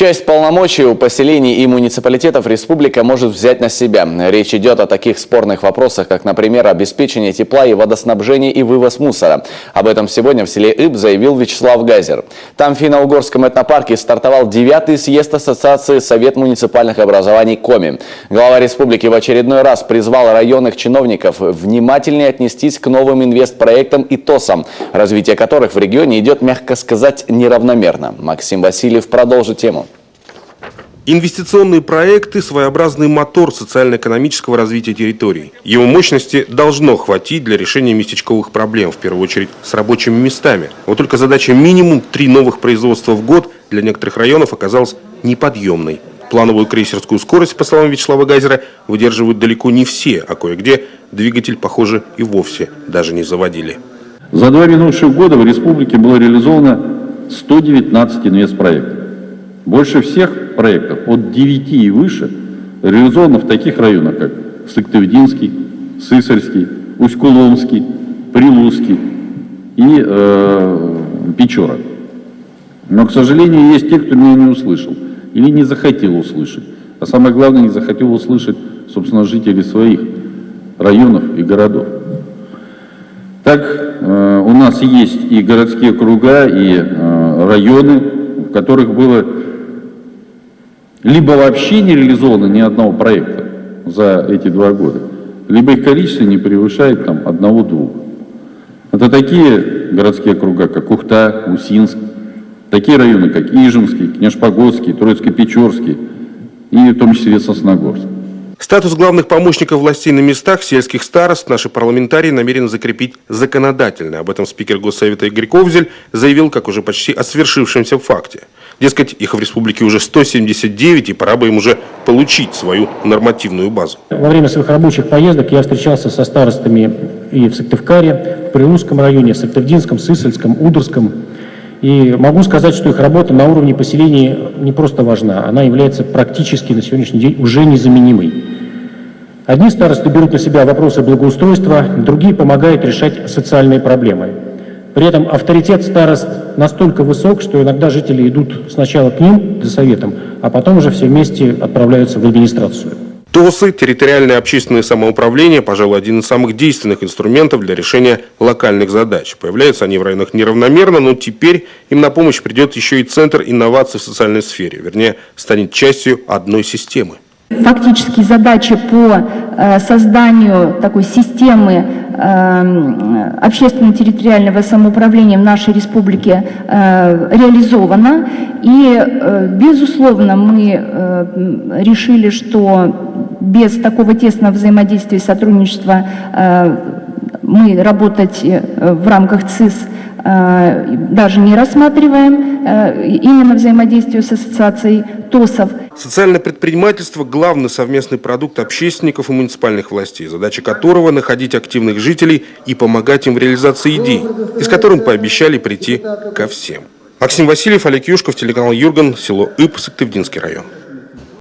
Часть полномочий у поселений и муниципалитетов республика может взять на себя. Речь идет о таких спорных вопросах, как, например, обеспечение тепла и водоснабжения и вывоз мусора. Об этом сегодня в селе Иб заявил Вячеслав Газер. Там в финно-угорском этнопарке стартовал 9-й съезд Ассоциации Совет муниципальных образований Коми. Глава республики в очередной раз призвал районных чиновников внимательнее отнестись к новым инвестпроектам и ТОСам, развитие которых в регионе идет, мягко сказать, неравномерно. Максим Васильев продолжит тему. Инвестиционные проекты – своеобразный мотор социально-экономического развития территорий. Его мощности должно хватить для решения местечковых проблем, в первую очередь с рабочими местами. Вот только задача минимум 3 новых производства в год для некоторых районов оказалась неподъемной. Плановую крейсерскую скорость, по словам Вячеслава Газера, выдерживают далеко не все, а кое-где двигатель, похоже, и вовсе даже не заводили. За 2 минувших года в республике было реализовано 119 инвестпроектов. Больше всех проектов, от 9 и выше, реализовано в таких районах, как Сыктывдинский, Сысольский, Усть-Куломский, Прилузский и Печора. Но, к сожалению, есть те, кто меня не услышал или не захотел услышать. А самое главное, не захотел услышать, собственно, жителей своих районов и городов. Так, у нас есть и городские округа, и районы, в которых было либо вообще не реализовано ни одного проекта за эти 2 года, либо их количество не превышает 1-2. Это такие городские округа, как Ухта, Усинск, такие районы, как Ижемский, Княжпогодский, Троицко-Печорский и в том числе Сосногорск. Статус главных помощников властей на местах, сельских старост, наши парламентарии намерены закрепить законодательно. Об этом спикер Госсовета Игорь Ковзель заявил, как уже почти о свершившемся факте. Дескать, их в республике уже 179, и пора бы им уже получить свою нормативную базу. Во время своих рабочих поездок я встречался со старостами и в Сыктывкаре, в Прилузском районе, в Сыктывдинском, Сысольском, Удорском. И могу сказать, что их работа на уровне поселений не просто важна, она является практически на сегодняшний день уже незаменимой. Одни старосты берут на себя вопросы благоустройства, другие помогают решать социальные проблемы. При этом авторитет старост настолько высок, что иногда жители идут сначала к ним за советом, а потом уже все вместе отправляются в администрацию. ТОСы, территориальное общественное самоуправление, пожалуй, один из самых действенных инструментов для решения локальных задач. Появляются они в районах неравномерно, но теперь им на помощь придет еще и Центр инноваций в социальной сфере, вернее, станет частью одной системы. Фактически задача по созданию такой системы общественно-территориального самоуправления в нашей республике реализована. И, безусловно, мы решили, что без такого тесного взаимодействия и сотрудничества мы работать в рамках ЦИС даже не рассматриваем, именно взаимодействие с ассоциацией ТОСов. Социальное предпринимательство – главный совместный продукт общественников и муниципальных властей, задача которого – находить активных жителей и помогать им в реализации идей, и с которым пообещали прийти ко всем. Максим Васильев, Олег Юшков, телеканал Юрган, село Иб, Сыктывдинский район.